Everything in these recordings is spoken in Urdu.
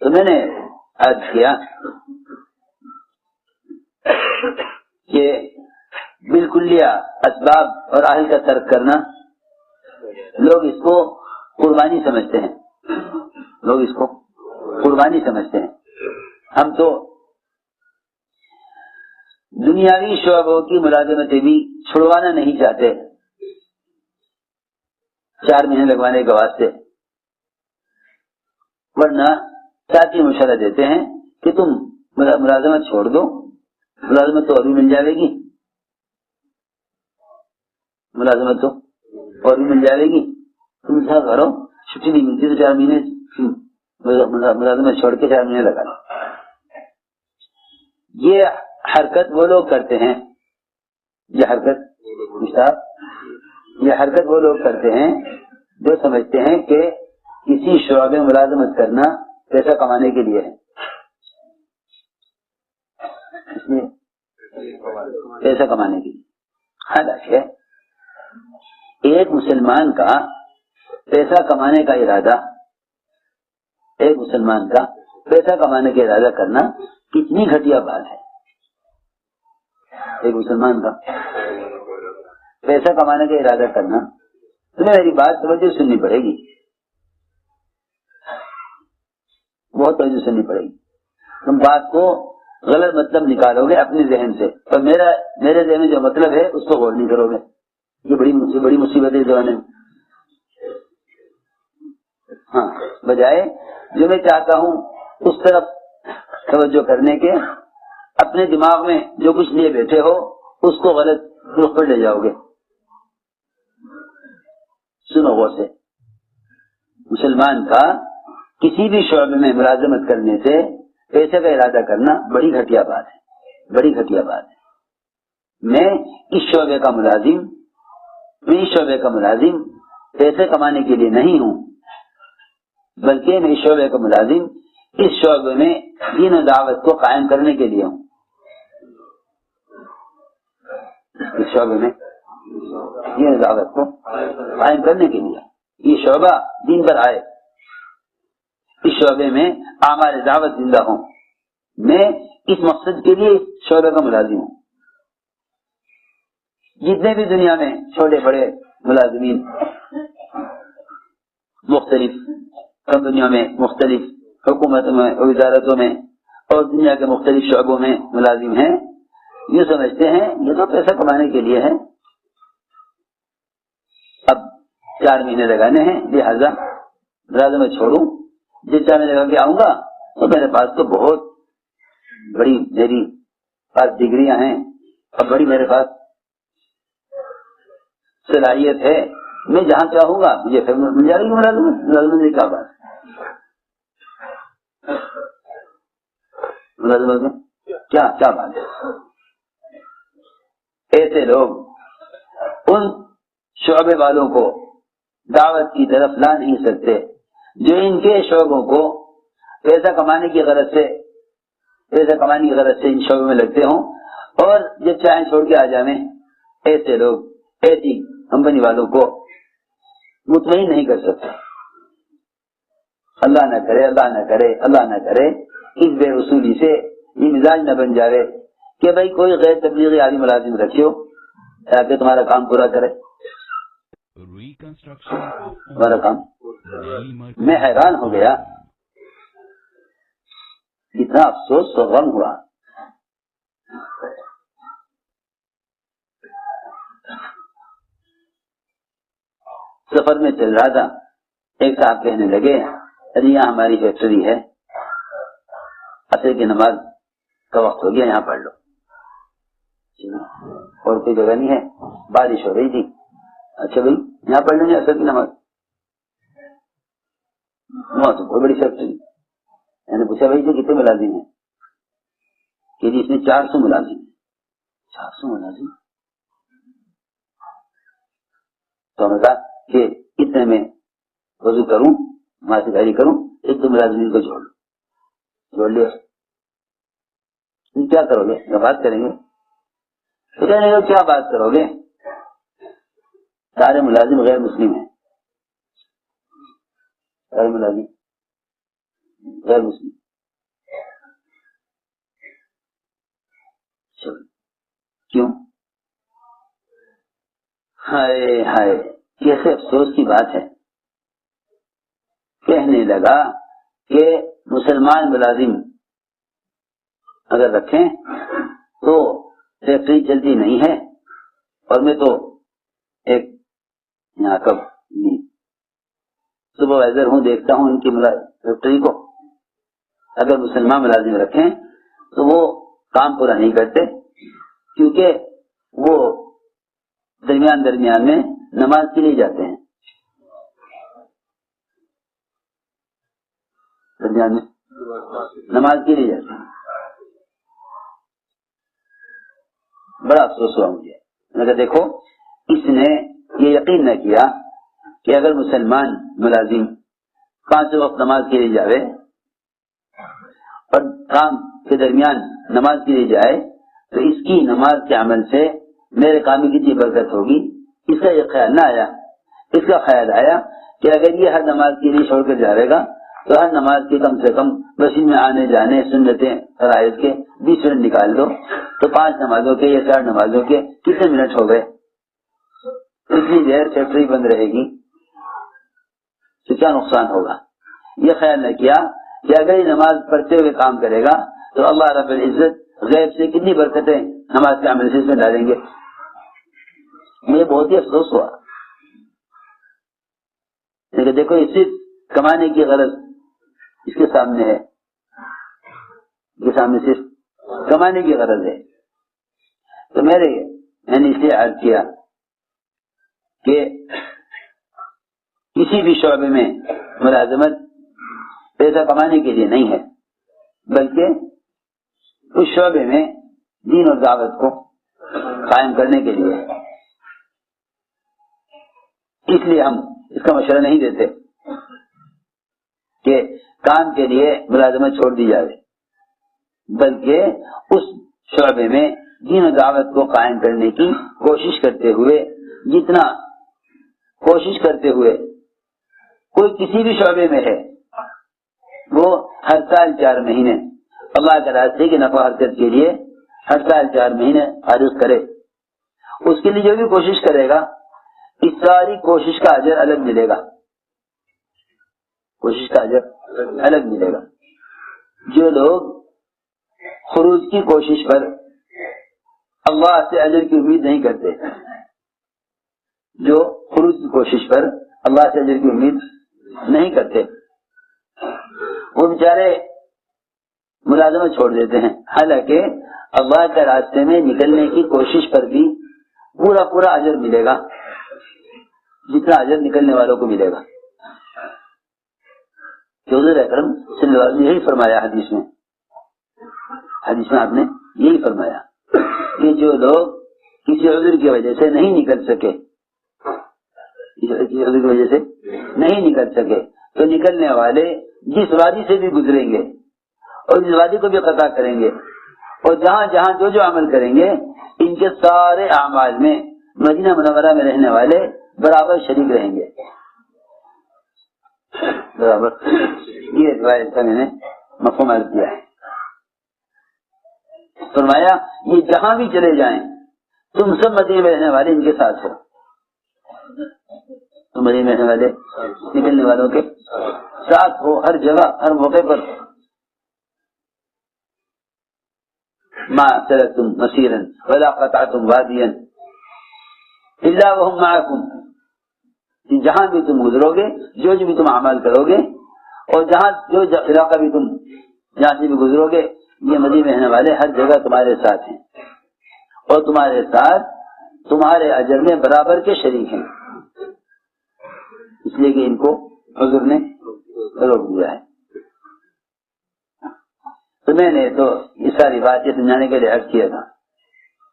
تو میں نے عرض کیا کہ بالکلیہ اسباب اور اہل کا ترک کرنا لوگ اس کو قربانی سمجھتے ہیں، لوگ اس کو قربانی سمجھتے ہیں۔ ہم تو دنیاوی شعبوں کی ملازمتیں بھی چھڑوانا نہیں چاہتے 4 مہینے لگوانے کے واسطے، ورنہ ساتھی مشورہ دیتے ہیں کہ تم ملازمت چھوڑ دو، ملازمت تو اور بھی مل جائے گی، ملازمت تو اور بھی مل جائے گی، تم ایسا کرو چھٹی نہیں ملتی تو 4 مہینے ملازمت چھوڑ کے 4 مہینے لگا لو۔ یہ حرکت وہ لوگ کرتے ہیں، یہ حرکت وہ لوگ کرتے ہیں جو سمجھتے ہیں کہ کسی شعبے میں ملازمت کرنا پیسہ کمانے کے لیے ہے، اس لیے پیسہ کمانے کے لیے۔ حالانکہ ایک مسلمان کا پیسہ کمانے کا ارادہ، ایک مسلمان کا پیسہ کمانے کا ارادہ کرنا کتنی گھٹیا بات ہے۔ ایک مسلمان کا پیسہ کمانے کا ارادہ کرنا، تمہیں میری بات توجہ سننی پڑے گی، بہت توجہ سننی پڑے گی۔ تم بات کو غلط مطلب نکالو گے اپنے ذہن سے، اور میرے ذہن میں جو مطلب ہے اس کو غور نہیں کرو گے۔ یہ بڑی مصیبت ہے اس زمانے میں۔ ہاں، بجائے جو میں چاہتا ہوں اس طرف توجہ کرنے کے، اپنے دماغ میں جو کچھ لیے بیٹھے ہو اس کو غلط رخ پر لے جاؤ گے۔ سنو غور سے، مسلمان کا کسی بھی شعبے میں ملازمت کرنے سے پیسے کا ارادہ کرنا بڑی گھٹیا بات ہے، بڑی گھٹیا بات ہے۔ میں اس شعبے کا ملازم پیسے کمانے کے لیے نہیں ہوں، بلکہ میں اس شعبے کا ملازم اس شعبے میں دین و دعوت کو قائم کرنے کے لیے ہوں۔ اس شعبے میں دین و دعوت کو قائم کرنے کے لیے یہ شعبہ دین پر آئے، اس شعبے میں اعمال دعوت زندہ ہوں، میں اس مقصد کے لیے اس شعبے کا ملازم ہوں۔ جتنے بھی دنیا میں چھوٹے بڑے ملازمین مختلف کمپنیوں میں، مختلف حکومتوں میں، وزارتوں میں اور دنیا کے مختلف شعبوں میں ملازم ہیں، یہ سمجھتے ہیں یہ تو پیسہ کمانے کے لیے ہے، اب 4 مہینے لگانے ہیں، لہذا ملازمت چھوڑوں، جس 4 مہینے لگا کے آؤں گا تو میرے پاس تو بہت بڑی میری پاس ڈگریاں ہیں اور بڑی میرے پاس صلاحیت ہے، میں جہاں چاہوں گا مجھے پھر مل جائے گی ملازمت کیا بات ہے، ملازمت کیا بات ہے۔ ایسے لوگ ان شعبے والوں کو دعوت کی طرف لا نہیں سکتے جو ان کے شعبوں کو پیسہ کمانے کی غرض سے ان شعبوں میں لگتے ہوں اور جب چاہیں چھوڑ کے آ جائیں۔ ایسے لوگ ایسی کمپنی والوں کو مطمئن نہیں کر سکتے۔ اللہ نہ کرے اس بے اصولی سے یہ مزاج نہ بن جائے کہ بھائی کوئی غیر تبلیغی عالم ملازم رکھیو تاکہ تمہارا کام پورا کرے، تمہارا کام۔ میں حیران ہو گیا، اتنا افسوس و غم ہوا۔ سفر میں چل رہا تھا، ایک صاحب کہنے لگے ارے یہاں ہماری فیکٹری ہے، عصر کی نماز کا وقت ہو گیا، یہاں پڑھ لو، اور کوئی جگہ نہیں ہے، بارش ہو رہی تھی، اچھا بھائی یہاں پڑھ لیں گے عصر کی نماز، وہاں تو بہت بڑی فیکٹری۔ میں نے پوچھا بھائی جو کتنے ملازم ہیں؟ کہ جی اس میں 400 ملازم ہیں۔ 400 ملازم؟ تو ہم نے کہا کہ اتنے میں وضو کروں، وہاں سے گاڑی کروں، 1-2 ملازمین کو جوڑ لیا، کیا کرو گے؟ بات کریں گے تو کہنے لگے کیا بات کرو گے، سارے ملازم غیر مسلم ہیں، سارے ملازم غیر مسلم. کیوں؟ ہائے ہائے، کیسے افسوس کی بات ہے. کہنے لگا کہ مسلمان ملازم اگر رکھیں تو فیکٹری چلتی نہیں ہے، اور میں تو ایک یہاں کا سپروائزر ہوں، دیکھتا ہوں ان کی فیکٹری کو. اگر مسلمان ملازم رکھیں تو وہ کام پورا نہیں کرتے، کیونکہ وہ درمیان میں نماز کے لیے جاتے ہیں. درمیان میں نماز کے لیے جاتے ہیں. بڑا افسوس ہوا مجھے. میں نے دیکھو، اس نے یہ یقین نہ کیا کہ اگر مسلمان ملازم 5 وقت نماز کے لیے جاوے اور کام کے درمیان نماز کے لیے جائے تو اس کی نماز کے عمل سے میرے کام میں کتنی برکت ہوگی. اس کا یہ خیال نہ آیا. اس کا خیال آیا کہ اگر یہ ہر نماز کے لیے چھوڑ کر جاوے گا تو ہر نماز کے کم سے کم مسجد میں آنے جانے سنتیں فرائض کے 20 منٹ نکال دو تو 5 نمازوں کے یا 4 نمازوں کے کتنے منٹ ہو گئے. اتنی دیر فیکٹری بند رہے گی تو کیا نقصان ہوگا. یہ خیال نہ کیا کہ اگر یہ نماز پڑھتے ہوئے کام کرے گا تو اللہ رب العزت غیب سے کتنی برکتیں نماز کے عمل سے اس میں ڈالیں گے. مجھے بہت ہی افسوس ہوا. لیکن دیکھو، یہ صرف کمانے کی غرض اس کے سامنے ہے، اس کے سامنے صرف کمانے کی غرض ہے. تو میں نے اس لیے عرض کیا کہ کسی بھی شعبے میں ملازمت پیسہ کمانے کے لیے نہیں ہے، بلکہ اس شعبے میں دین اور دعوت کو قائم کرنے کے لیے ہے. اس لیے ہم اس کا مشورہ نہیں دیتے کہ کام کے لیے ملازمت چھوڑ دی جائے، بلکہ اس شعبے میں دین و دعوت کو قائم کرنے کی کوشش کرتے ہوئے کوئی کسی بھی شعبے میں ہے وہ ہر سال 4 مہینے اللہ کے راستے کی نفع حرکت کے لیے ہر سال 4 مہینے خارج کرے. اس کے لیے جو بھی کوشش کرے گا اس ساری کوشش کا اجر الگ ملے گا. کوشش کا اجر الگ ملے گا. جو لوگ خروج کی کوشش پر اللہ سے اجر کی امید نہیں کرتے، جو خروج کی کوشش پر اللہ سے اجر کی امید نہیں کرتے، وہ بیچارے ملازمت چھوڑ دیتے ہیں، حالانکہ اللہ کے راستے میں نکلنے کی کوشش پر بھی پورا اجر ملے گا جتنا اجر نکلنے والوں کو ملے گا. حضور اکرم صلی اللہ علیہ وسلم نے یہی فرمایا حدیث میں آپ نے یہی فرمایا کہ جو لوگ کسی عذر کی وجہ سے نہیں نکل سکے تو نکلنے والے جس وادی سے بھی گزریں گے اور جس وادی کو بھی قطع کریں گے اور جہاں جہاں جو عمل کریں گے ان کے سارے اعمال میں مدینہ منورہ میں رہنے والے برابر شریک رہیں گے. برابر. یہ روایت کا میں نے مفہوم عرض کیا ہے. فرمایا یہ جہاں بھی چلے جائیں تم سب مدینے میں رہنے والے ان کے ساتھ ہو. تم مدینے میں رہنے والے نکلنے والوں کے ساتھ ہو ہر جگہ ہر موقع پر. ما سلکتم مسیرا ولا قطعتم وادیا الا وهم معكم. جہاں بھی تم گزرو گے جو بھی تم اعمال کرو گے اور جہاں جو علاقہ بھی تم جہاں سے بھی گزرو گے یہ مدینے میں رہنے والے ہر جگہ تمہارے ساتھ ہیں اور تمہارے ساتھ تمہارے اجر میں برابر کے شریک ہیں. اس لیے کہ ان کو حضور نے روک دیا ہے. تو میں نے تو یہ ساری بات یہ سمجھانے کے لیے عرض کیا تھا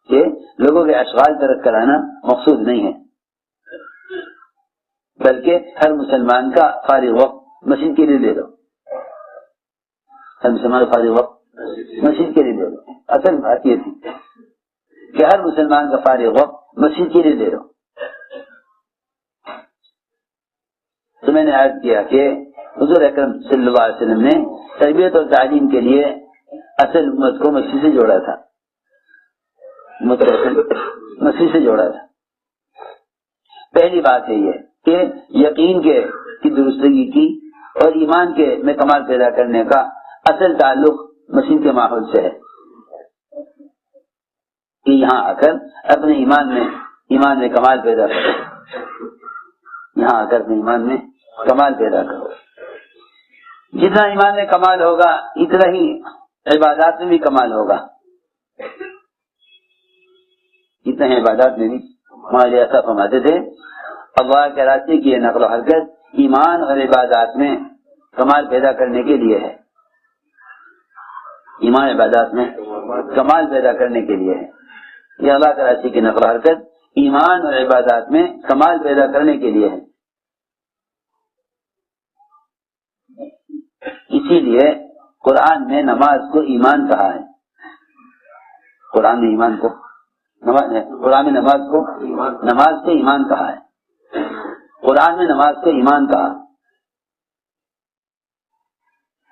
کہ لوگوں کے اشغال ترک کرانا مقصود نہیں ہے، بلکہ ہر مسلمان کا فارغ وقت مسجد کے لیے دے دو. ہر مسلمان کا فارغ وقت مسجد کے لیے دے دو. اصل بات یہ تھی کہ ہر مسلمان کا فارغ وقت مسجد کے لیے دے دو. تو میں نے عرض کیا کہ حضور اکرم صلی اللہ علیہ وسلم نے تربیت اور تعلیم کے لیے اصل امت کو مسجد سے جوڑا تھا، مسجد سے جوڑا تھا۔ پہلی بات ہے یہ کہ یقین کی درستگی کی اور ایمان کے میں کمال پیدا کرنے کا اصل تعلق مسجد کے ماحول سے ہے، کہ یہاں آ کر اپنے ایمان میں کمال پیدا کرو، یہاں آ کر اپنے ایمان میں کمال پیدا کرو۔ جتنا ایمان میں کمال ہوگا اتنا ہی عبادات میں بھی کمال ہوگا، اتنا ہی عبادات میں بھی۔ ہمارے ایسا فرماتے تھے اللہ کے راستے کی یہ نقل و حرکت ایمان اور عبادات میں کمال پیدا کرنے کے لیے ہے، ایمان عبادات میں کمال پیدا کرنے کے لیے ہے۔ یہ اللہ کے راستے کی نقل و حرکت ایمان اور عبادات میں کمال پیدا کرنے کے لیے ہے۔ اسی لیے قرآن میں نماز کو ایمان کہا ہے، قرآن میں ایمان کو قرآن میں نماز کو ایمان کہا ہے، قرآن میں نماز کو ایمان کہا،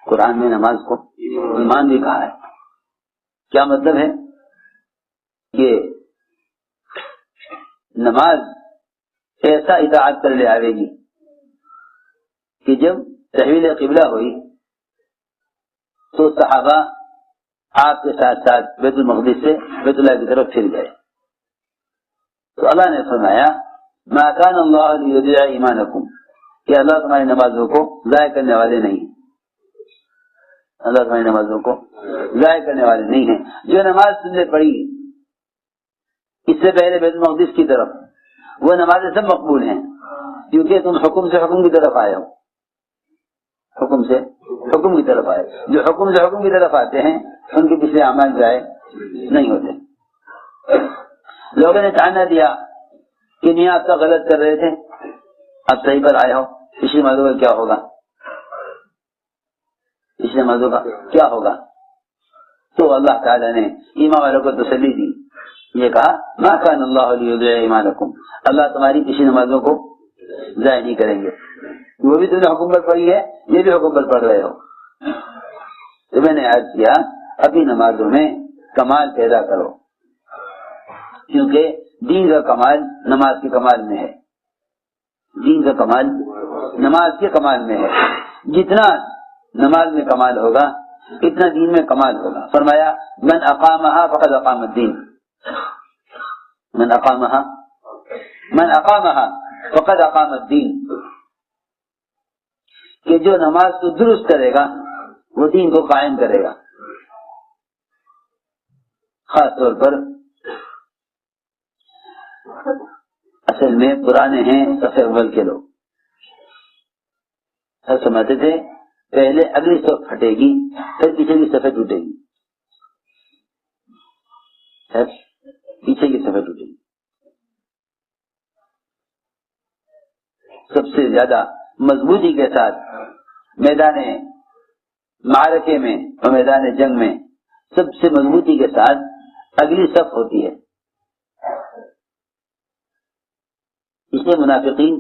قرآن میں نماز کو ایمان بھی کہا ہے۔ کیا مطلب ہے کہ نماز ایسا اطاعت کر لے آئے گی کہ جب تحویل قبلہ ہوئی تو صحابہ آپ کے ساتھ ساتھ بیت المقدس سے بیت اللہ کی طرف پھر گئے، تو اللہ نے فرمایا ما کان اللہ لیضیع ایمانکم، کہ اللہ تمہاری نمازوں کو ضائع کرنے والے نہیں، اللہ تمہاری نمازوں کو ضائع کرنے والے نہیں ہیں۔ جو نماز تم نے پڑھی اس سے پہلے بیت المقدس کی طرف، وہ نمازیں سب مقبول ہیں، کیونکہ تم حکم سے حکم کی طرف آئے ہو، حکم سے حکم کی طرف آئے، جو حکم سے حکم کی طرف آتے ہیں ان کے پچھلے اعمال ضائع نہیں ہوتے۔ لوگوں نے تانا دیا کہ نہیں آپ کا غلط کر رہے تھے، آپ صحیح پر آئے ہو، پچھلی نمازوں کا کیا ہوگا، پچھلی نمازوں کا کیا ہوگا؟ تو اللہ تعالیٰ نے ایمان والوں کو تسلی دی، یہ کہا ما کان اللہ لیضیع ایمانکم، اللہ تمہاری پچھلی نمازوں کو ضائع نہیں کریں گے، وہ بھی تم نے حکم پر پڑھی ہے، یہ بھی حکم پر پڑھ رہے ہو۔ تو میں نے عرض کیا اپنی نمازوں میں کمال پیدا کرو، کیونکہ دین کا کمال نماز کے کمال میں ہے، دین کا کمال نماز کے کمال میں ہے۔ جتنا نماز میں کمال ہوگا اتنا دین میں کمال ہوگا۔ فرمایا من اقامہا فقد اقام الدین، من اقامہا فقد اقام الدین، کہ جو نماز کو درست کرے گا وہ دین کو قائم کرے گا۔ خاص طور پر اصل میں پرانے ہیں صف اول کے لوگ، سب سمجھتے تھے پہلے اگلی صف پھٹے گی پھر پیچھے کی صفیں ٹوٹے گی، پیچھے کی صفیں ٹوٹے گی۔ سب سے زیادہ مضبوطی کے ساتھ میدان معرکے میں اور میدان جنگ میں سب سے مضبوطی کے ساتھ اگلی صف ہوتی ہے۔ اس لیے منافقین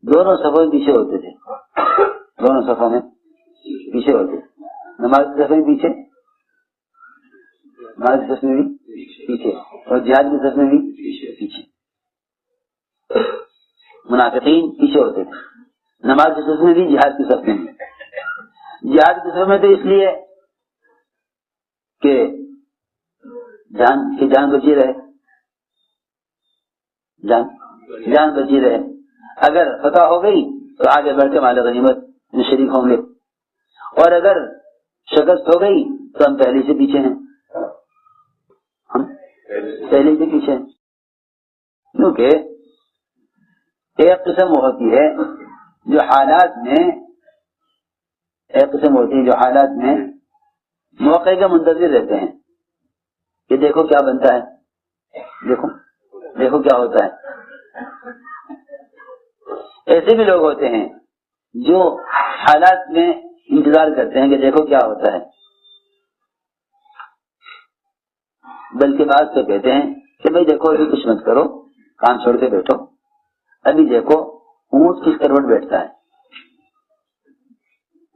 دونوں صفوں میں پیچھے ہوتے تھے، دونوں صفوں میں پیچھے ہوتے، نماز کی صف میں پیچھے، نماز کی صف میں بھی پیچھے اور جہاد کی صف میں بھی پیچھے۔ منافقین پیچھے ہوتے تھے نماز کی صف میں بھی، جہاد کی صف میں بھی۔ جہاد کی صف میں تو اس لیے کہ جان بچی رہے، جان بچی رہے، اگر فتح ہو گئی تو آگے بڑھ کے مال غنیمت میں شریک ہوں گے، اور اگر شکست ہو گئی تو ہم پہلے سے پیچھے ہیں، ہم پہلے سے پیچھے ہیں۔ کیونکہ ایک قسم ہوتی ہے جو حالات میں، ایک قسم ہوتی ہے جو حالات میں موقع کے منتظر رہتے ہیں کہ دیکھو کیا بنتا ہے، دیکھو کیا ہوتا ہے۔ ایسے بھی لوگ ہوتے ہیں جو حالات میں انتظار کرتے ہیں کہ دیکھو کیا ہوتا ہے، بلکہ بعض تو کہتے ہیں کہ بھائی دیکھو ابھی کچھ مت کرو، کام چھوڑ کے بیٹھو، ابھی دیکھو اونٹ کس کروٹ بیٹھتا ہے،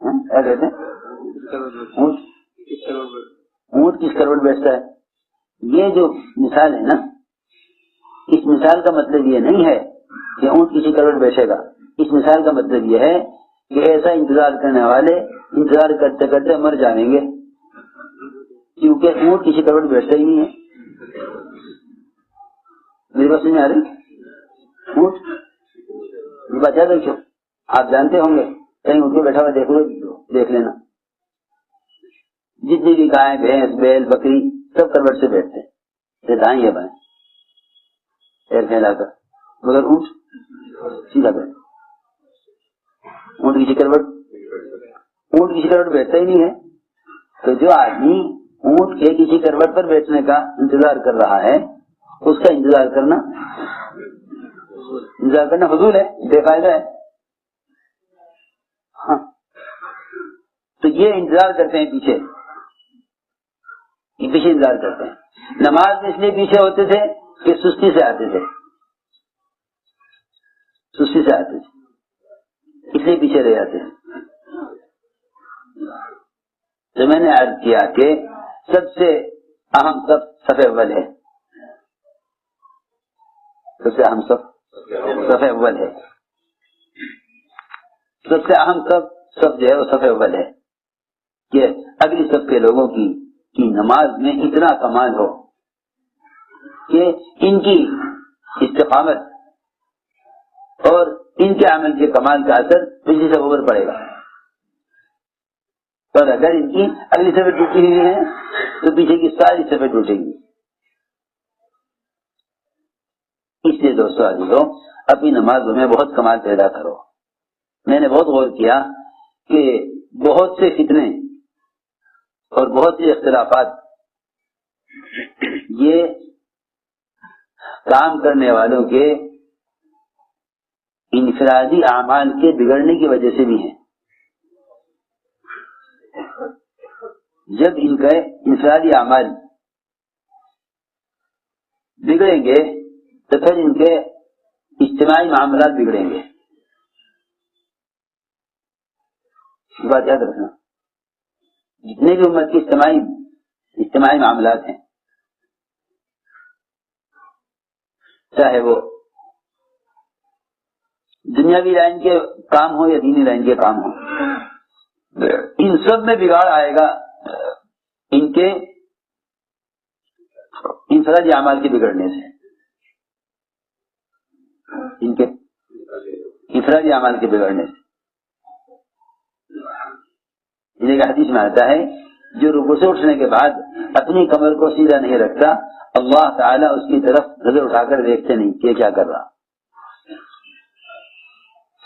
کیا کہتے ہیں؟ اونٹ کس کروڑ بیچتا ہے؟ یہ جو مثال ہے نا، اس مثال کا مطلب یہ نہیں ہے کہ اونٹ کسی کروڑ بیچے گا. اس مثال کا مطلب یہ ہے کہ ایسا انتظار کرنے والے انتظار کرتے کرتے مر جائیں گے، کیونکہ اونٹ کسی کروڑ بیچتا ہی نہیں ہے. میری بات نہیں آ رہی؟ اونٹ یہ بات یاد رکھو، آپ جانتے ہوں گے، کہیں اونٹ کو بیٹھا ہوا دیکھ لینا. جتنی بھی گائے بھینس بیل بکری سب کروٹ سے بیٹھتے ہیں، دائیں یا بائیں پیر پھیلا کر، مگر اونٹ سیدھا بیٹھ. اونٹ کسی کروٹ بیٹھتا ہی نہیں ہے. تو جو آدمی اونٹ کے کسی کروٹ پر بیٹھنے کا انتظار کر رہا ہے، اس کا انتظار کرنا فضول ہے، بے فائدہ ہے. ہاں، تو یہ انتظار کرتے ہیں پیچھے انتظار کرتے ہیں. نماز میں اس لیے پیچھے ہوتے تھے کہ سستی سے آتے تھے، اس لیے پیچھے رہ جاتے ہیں. تو میں نے عرض کیا کہ سب سے اہم صف اول ہے، سب سے اہم صف اول ہے. سب سے اہم صف جو ہے وہ صف اول ہے کہ اگلی صف کے لوگوں کی نماز میں اتنا کمال ہو کہ ان کی استقامت اور ان کے عمل کے کمال کا اثر پچھلی صف پر پڑے گا. اور اگر ان کی اگلی صفیں ٹوٹی ہوئی ہیں تو پیچھے کی ساری صفیں ٹوٹیں گی. اس لیے دوستو عزیزو، اپنی نمازوں میں بہت کمال پیدا کرو. میں نے بہت غور کیا کہ بہت سے فتنے اور بہت سے اختلافات یہ کام کرنے والوں کے انفرادی اعمال کے بگڑنے کی وجہ سے بھی ہیں. جب ان کے انفرادی اعمال بگڑیں گے تو پھر ان کے اجتماعی معاملات بگڑیں گے. بات یاد رکھنا، جتنے بھی امت کی اجتماعی معاملات ہیں، چاہے وہ دنیاوی لائن کے کام ہو یا دینی لائن کے کام ہو، ان سب میں بگاڑ آئے گا ان کے انفرادی اعمال کے بگڑنے سے. ان کے انفرادی اعمال کے بگڑنے سے. ایک حدیث میں آتا ہے، جو رکوع سے اٹھنے کے بعد اپنی کمر کو سیدھا نہیں رکھتا، اللہ تعالیٰ اس کی طرف نظر اٹھا کر دیکھتے نہیں کہ کیا کر رہا.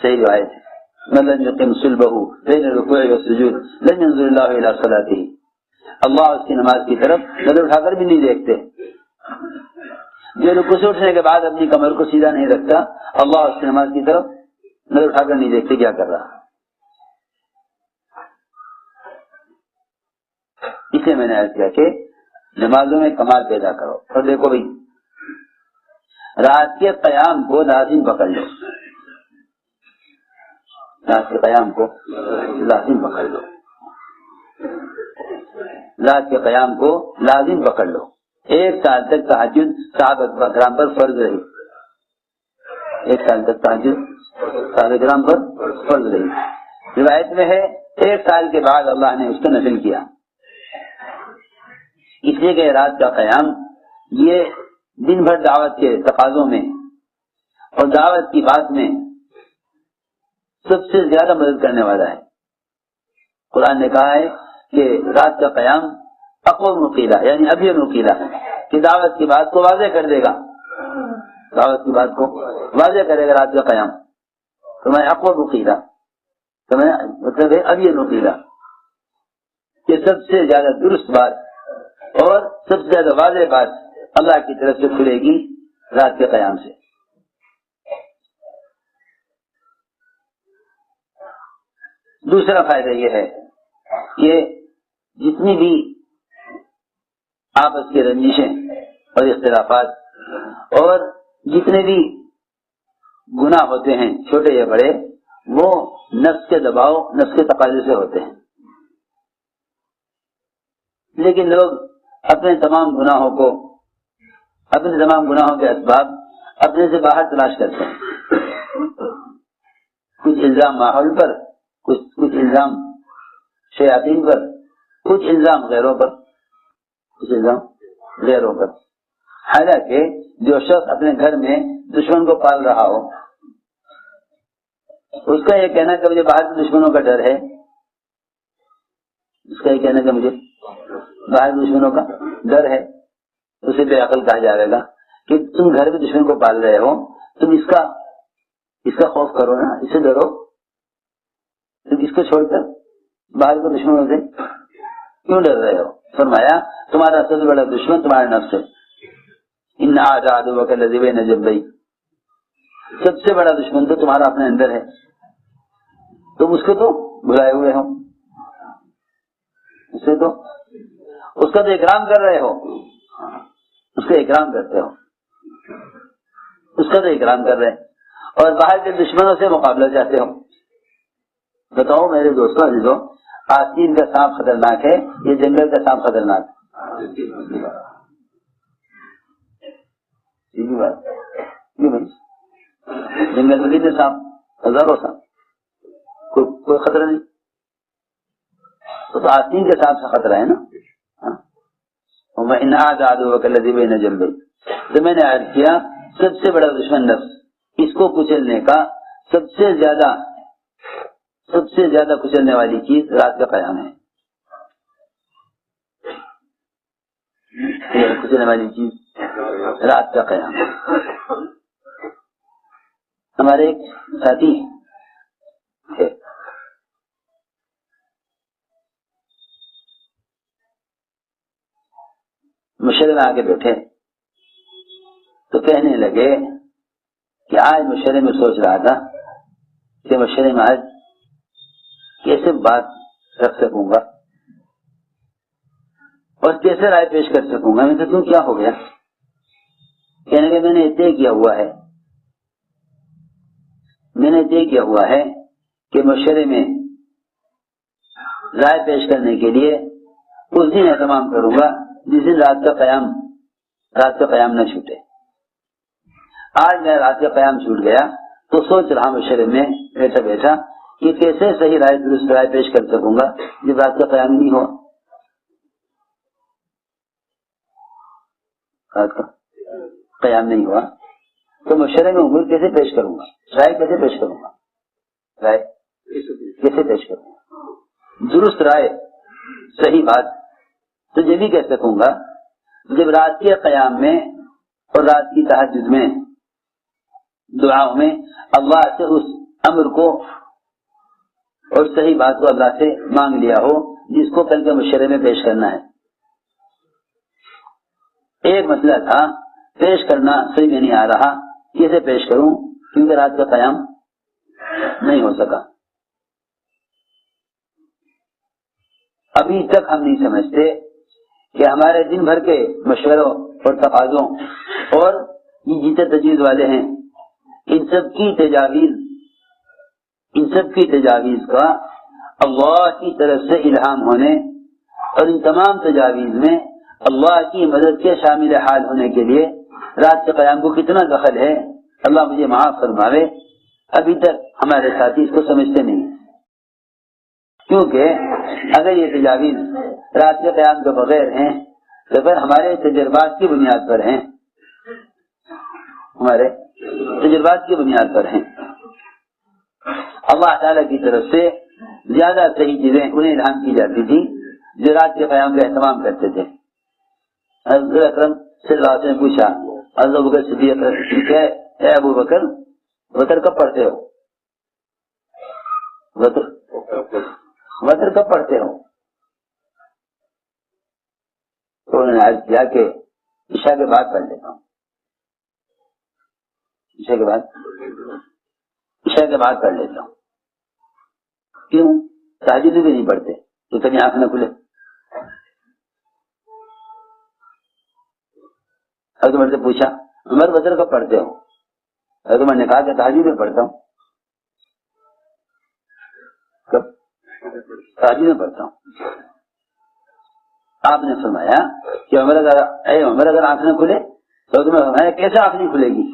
صحیح روایت ہے، من لم يقم صلبه بين الركوع والسجود لم ينظر الله الى صلاته. اللہ اس کی نماز کی طرف نظر اٹھا کر بھی نہیں دیکھتے. جو رکوع سے اٹھنے کے بعد اپنی کمر کو سیدھا نہیں رکھتا، اللہ اس کی نماز کی طرف نظر اٹھا کر نہیں دیکھتے کیا کر رہا. اس لیے میں نے عرض کیا کہ نمازوں میں کمال پیدا کرو. اور دیکھو بھائی، رات کے قیام کو لازم پکڑ لو، رات کے قیام کو لازم پکڑ لو، رات کے قیام کو لازم پکڑ لو. 1 سال تک تہجد صحابہ کرام پر فرض رہی. 1 سال تک تہجد صحابہ کرام پر فرض رہی. روایت میں ہے 1 سال کے بعد اللہ نے اس کو نفل کیا. اس لیے کہ رات کا قیام یہ دن بھر دعوت کے تقاضوں میں اور دعوت کی بات میں سب سے زیادہ مدد کرنے والا ہے. قرآن نے کہا ہے کہ رات کا قیام اقوم مقیلہ، یعنی ابھی مقیلہ، کہ دعوت کی بات کو واضح کر دے گا، دعوت کی بات کو واضح کرے گا رات کا قیام. تو میں اقوم مقیلہ، تو میں مطلب ہے ابھی مقیلہ، کہ سب سے زیادہ درست بات اور سب سے زیادہ واضح بات اللہ کی طرف سے کھلے گی رات کے قیام سے. دوسرا فائدہ یہ ہے کہ جتنی بھی آپس کی رنجشیں اور اختلافات اور جتنے بھی گناہ ہوتے ہیں چھوٹے یا بڑے، وہ نفس کے دباؤ، نفس کے تقاضے سے ہوتے ہیں. لیکن لوگ اپنے تمام گناہوں کے اسباب اپنے سے باہر تلاش کرتے ہیں. کچھ الزام ماحول پر، کچھ الزام شیاطین پر، کچھ الزام غیروں پر. حالانکہ جو شخص اپنے گھر میں دشمن کو پال رہا ہو، اس کا یہ کہنا کہ مجھے باہر کے دشمنوں کا ڈر ہے، اسے بے عقل کہا جائے گا کہ تم گھر میں دشمن کو پال رہے ہو، تم اس کا خوف کرو نا، اس سے ڈرو. تم اس کو چھوڑ کر باہر کے دشمنوں سے کیوں ڈر رہے ہو؟ فرمایا تمہارا سب سے بڑا دشمن تمہارا نفس ہے. ان عدوک الذی بین جنبیک، سب سے بڑا دشمن تو تمہارا اپنے اندر ہے. تم اس کو تو بھلائے ہوئے ہو، اس کا تو اکرام کر رہے ہو، اس کا اکرام کرتے ہو، اس کا تو اکرام کر رہے، اور باہر کے دشمنوں سے مقابلہ چاہتے ہو. بتاؤ میرے دوستوں عزیزوں، آستین کا سانپ خطرناک ہے، یہ جنگل کا سانپ خطرناک ہے. جنگل میں کتنے سانپ؟ ہزاروں سانپ، کوئی خطرہ نہیں. تو آستین کے سانپ سے خطرہ ہے نا. ان عدوک الذی بین جنبیک، تو میں نے عرض کیا سب سے بڑا دشمن نفس، اس کو کچلنے کا سب سے زیادہ کچلنے والی چیز رات کا قیام ہے. کچلنے والی چیز رات کا قیام ہے. ہمارے ایک ساتھی تھے، مشورے میں آگے بیٹھے تو کہنے لگے کہ آج مشورے میں سوچ رہا تھا کہ مشورے میں آج کیسے بات رکھ سکوں گا اور کیسے رائے پیش کر سکوں گا. میں کہتا ہوں کیا ہو گیا؟ کہنے کہ میں نے طے کیا ہوا ہے کہ مشورے میں رائے پیش کرنے کے لیے اس دن اہتمام کروں گا جس دن رات کا قیام نہ چھوٹے. آج میں رات کا قیام چھوٹ گیا تو سوچ رہا مشورے میں بیٹھا کہ کیسے صحیح درست رائے پیش کر سکوں گا جب رات کا قیام نہیں ہوا. رات کا قیام نہیں ہوا تو مشورے میں امور کیسے پیش کروں گا، رائے کیسے پیش کروں گا، درست رائے صحیح بات تو یہ بھی کہہ سکوں گا جب رات کے قیام میں اور رات کی تہجد میں دعاؤں میں اللہ سے اس امر کو اور صحیح بات کو اللہ سے مانگ لیا ہو جس کو کل کے مشورے میں پیش کرنا ہے. ایک مسئلہ تھا پیش کرنا صحیح میں نہیں آ رہا، کیسے پیش کروں کیونکہ رات کا قیام نہیں ہو سکا. ابھی تک ہم نہیں سمجھتے کہ ہمارے دن بھر کے مشوروں اور تقاضوں اور یہ جتنے تجویز والے ہیں ان سب کی تجاویز کا اللہ کی طرف سے الہام ہونے اور ان تمام تجاویز میں اللہ کی مدد کے شامل حال ہونے کے لیے رات کے قیام کو کتنا دخل ہے اللہ مجھے معاف فرماوے. ابھی تک ہمارے ساتھی اس کو سمجھتے نہیں، کیونکہ اگر یہ تجاویز رات کے قیام کے بغیر ہیں تو پھر ہمارے تجربات کی بنیاد پر ہیں. اللہ تعالیٰ کی طرف سے زیادہ صحیح چیزیں انہیں الہام کی جاتی تھی جو رات کے قیام کا اہتمام کرتے تھے. حضرت اکرم صلی اللہ علیہ وسلم نے پوچھا حضرت ابوبکر صدیق اے ابو بکر وتر کب پڑھتے ہو؟ وتر کب پڑھتے ہو؟ تو انہوں نے عرض کیا کہ عشاء کے بعد پڑھ لیتا ہوں. عشاء کے بعد پڑھ لیتا ہوں. کیوں؟ تہجد بھی نہیں پڑھتے تو کبھی آنکھ نہ کھلے. حضرت عمر سے پوچھا عمر وتر کب پڑھتے ہو؟ حضرت عمر نے کہا کہ تہجد میں پڑھتا ہوں. تہجد میں پڑھتا ہوں. آپ نے فرمایا کہ عمر اگر آنکھ نہ کھلے تو تمہیں فرمایا کیسے آنکھ نہیں کھلے گی؟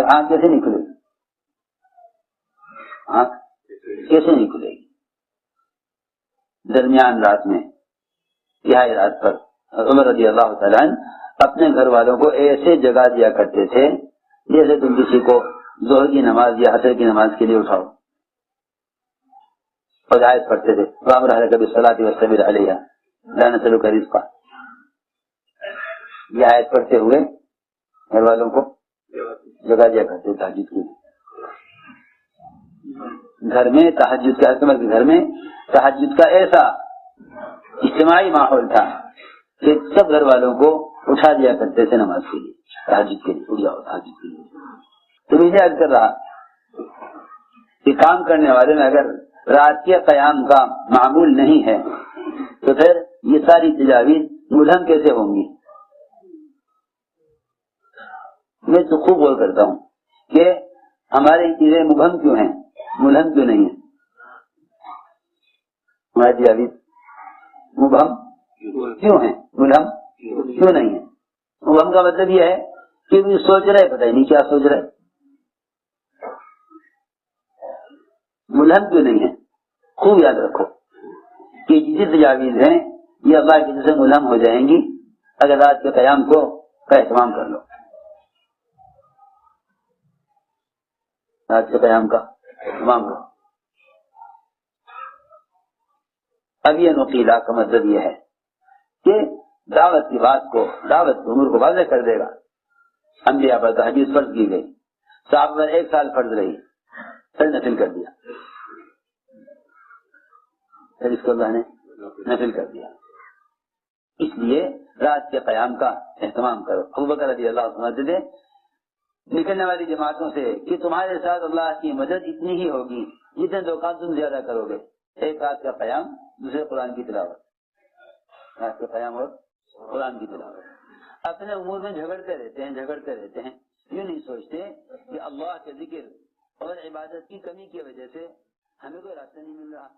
آنکھ کیسے نہیں کھلے گی؟ آنکھ کیسے نہیں کھلے گی؟ درمیان رات میں تہائی رات پر عمر رضی اللہ تعالیٰ عنہ اپنے گھر والوں کو ایسے جگہ دیا کرتے تھے جیسے تم کسی کو ظہر کی نماز یا عصر کی نماز کے لیے اٹھاؤ اور آیت پڑھتے تھے وامر اہلک بالصلاۃ واصطبر علیہا لا نسألک رزقا. یہ آیت پڑھتے ہوئے گھر والوں کو جگہ دیا کرتے تہجد کی. گھر میں تہجد کا عمر کے گھر میں تہجد کا ایسا اجتماعی ماحول تھا کہ سب گھر والوں کو اٹھا دیا کرتے تھے نماز کے لیے، تہجد کے لیے. اٹھ جاؤ تہجد کے لیے. تو مجھے یاد کر رہا کہ کام کرنے والے میں اگر رات کے قیام کا معمول نہیں ہے تو پھر یہ ساری تجاویز ملہم کیسے ہوں گی؟ میں تو خوب غور کرتا ہوں کہ ہماری چیزیں مبہم کیوں ہیں، ملہم کیوں نہیں ہیں؟ ہماری تجاویز مبہم کیوں ہیں، ملہم کیوں نہیں ہے؟ مبہم کا مطلب یہ ہے کہ وہ سوچ رہے پتہ ہی نہیں کیا سوچ رہے. ملہم کیوں نہیں ہے؟ خوب یاد رکھو کہ جتنی تجاویز ہیں یہ اللہ کی طرف سے ملہم ہو جائیں گی اگر رات کے قیام کا اہتمام کر لو. رات کے قیام کا اہتمام کرو. اب یہ نقیلا کا مطلب یہ ہے کہ دعوت کی بات کو، دعوت کی امور کو واضح کر دے گا. انبیاء پر تہجد فرض کی گئی، صحابہ پر 1 سال فرض رہی، پھر نفل کر دیا، پھر اس کو اللہ نے نفل کر دیا. اس لیے رات کے قیام کا اہتمام کرو. ابوبکر رضی اللہ عنہ فرماتے تھے نکلنے والی جماعتوں سے کہ تمہارے ساتھ اللہ کی مدد اتنی ہی ہوگی جتنے دو کام تم زیادہ کرو گے، ایک رات کا قیام، دوسرے قرآن کی تلاوت. رات کا قیام اور قرآن کی تلاوت. اپنے امور میں جھگڑتے رہتے ہیں، یہ نہیں سوچتے کہ اللہ کے ذکر اور عبادت کی کمی کی وجہ سے ہمیں کوئی راستہ نہیں مل رہا.